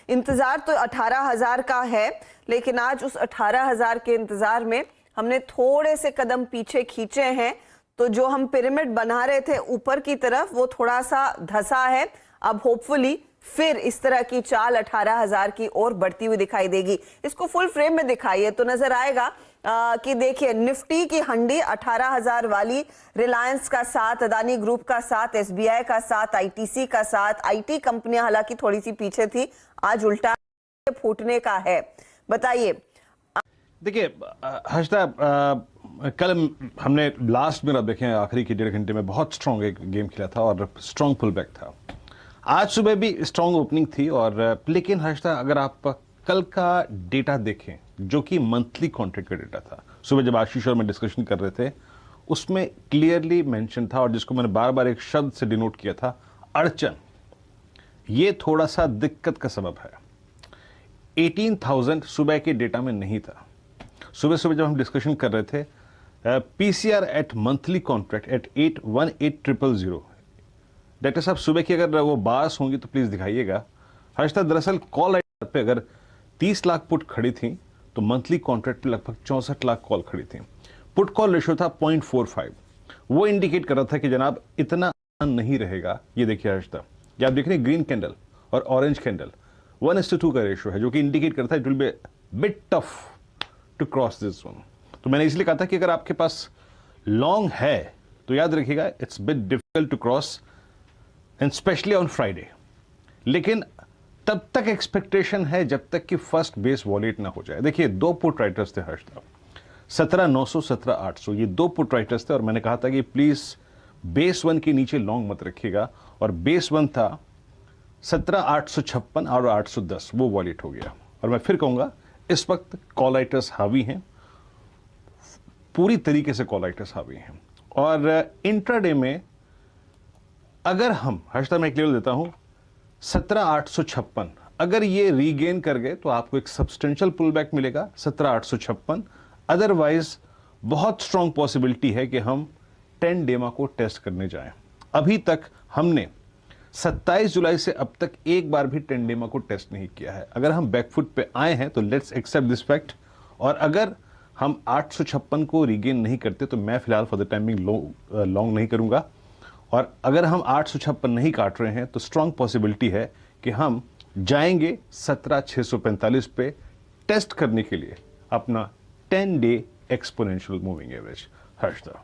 इंतजार तो 18,000 का है, लेकिन आज उस 18,000 के इंतजार में हमने थोड़े से कदम पीछे खींचे हैं। तो जो हम पिरामिड बना रहे थे ऊपर की तरफ, वो थोड़ा सा धसा है। अब होपफुली फिर इस तरह की चाल 18,000 की ओर बढ़ती हुई दिखाई देगी। इसको फुल फ्रेम में दिखाइए तो नजर आएगा कि देखिए निफ्टी की हंडी 18,000 वाली, रिलायंस का साथ, अदानी ग्रुप का साथ, एसबीआई का साथ, आईटीसी का साथ। आईटी कंपनियां हालांकि थोड़ी सी पीछे थी, आज उल्टा फूटने का है। बताइए। देखिए हर्षदा, कल हमने लास्ट में देखें आखिरी के 1.5 घंटे में बहुत स्ट्रॉन्ग एक गेम खेला था और स्ट्रॉन्ग पुल बैक था। आज सुबह भी स्ट्रॉन्ग ओपनिंग थी और लेकिन हर्षदा, अगर आप कल का डेटा देखें जो कि मंथली कॉन्ट्रैक्ट का डेटा था, सुबह जब आशीष और मैं डिस्कशन कर रहे थे उसमें क्लियरली मेंशन था और जिसको मैंने बार बार एक शब्द से डिनोट किया था, अड़चन। ये थोड़ा सा दिक्कत का सबब है। 18,000 सुबह के डेटा में नहीं था। सुबह सुबह जब हम डिस्कशन कर रहे थे, PCR at monthly contract at 818,000। Doctor साहब, सुबह की अगर वो बार्स होंगी तो प्लीज दिखाइएगा। हर्षदा, दरअसल कॉल पे अगर 30 लाख पुट खड़ी थी तो मंथली कॉन्ट्रैक्ट पे लगभग 64 लाख कॉल खड़ी थी। पुट कॉल रेशियो था 0.45। वो इंडिकेट कर रहा था कि जनाब इतना नहीं रहेगा। ये देखिए हर्षदा, ये आप देख रहे हैं ग्रीन कैंडल और ऑरेंज कैंडल 1:2 का रेशियो है, जो कि इंडिकेट करता है it will be bit tough to cross this one. तो मैंने इसलिए कहा था कि अगर आपके पास लॉन्ग है तो याद रखिएगा it's bit difficult to cross and specially on Friday. लेकिन तब तक एक्सपेक्टेशन है जब तक कि फर्स्ट बेस वॉलेट ना हो जाए। देखिए, 2 पुट राइटर्स थे हर्षदा, 17,900, 17,800, ये 2 पुट राइटर्स थे और मैंने कहा था कि प्लीज बेस 1 के नीचे लॉन्ग मत रखिएगा और बेस 1 था 17,856 और 810, वो वॉलेट हो गया। और मैं फिर कहूंगा इस वक्त कॉल राइटर्स हावी हैं, पूरी तरीके से कॉल राइटर्स हावी हैं। और इंट्राडे में अगर हम, हर्षदा मैं एक लेवल देता हूं 17,856, अगर ये रीगेन कर गए तो आपको एक सब्सटेंशियल पुल बैक मिलेगा 17,856। अदरवाइज बहुत स्ट्रॉन्ग पॉसिबिलिटी है कि हम 10 डेमा को टेस्ट करने जाएं। अभी तक हमने 27 जुलाई से अब तक एक बार भी 10 डेमा को टेस्ट नहीं किया है। अगर हम बैकफुट पे आए हैं तो लेट्स एक्सेप्ट दिस फैक्ट, और अगर हम 856 को रीगेन नहीं करते तो मैं फिलहाल फॉर द टाइमिंग लॉन्ग नहीं करूंगा। और अगर हम 856 नहीं काट रहे हैं तो स्ट्रॉन्ग पॉसिबिलिटी है कि हम जाएंगे 17,645 पे टेस्ट करने के लिए अपना 10 day exponential moving average. Harshada.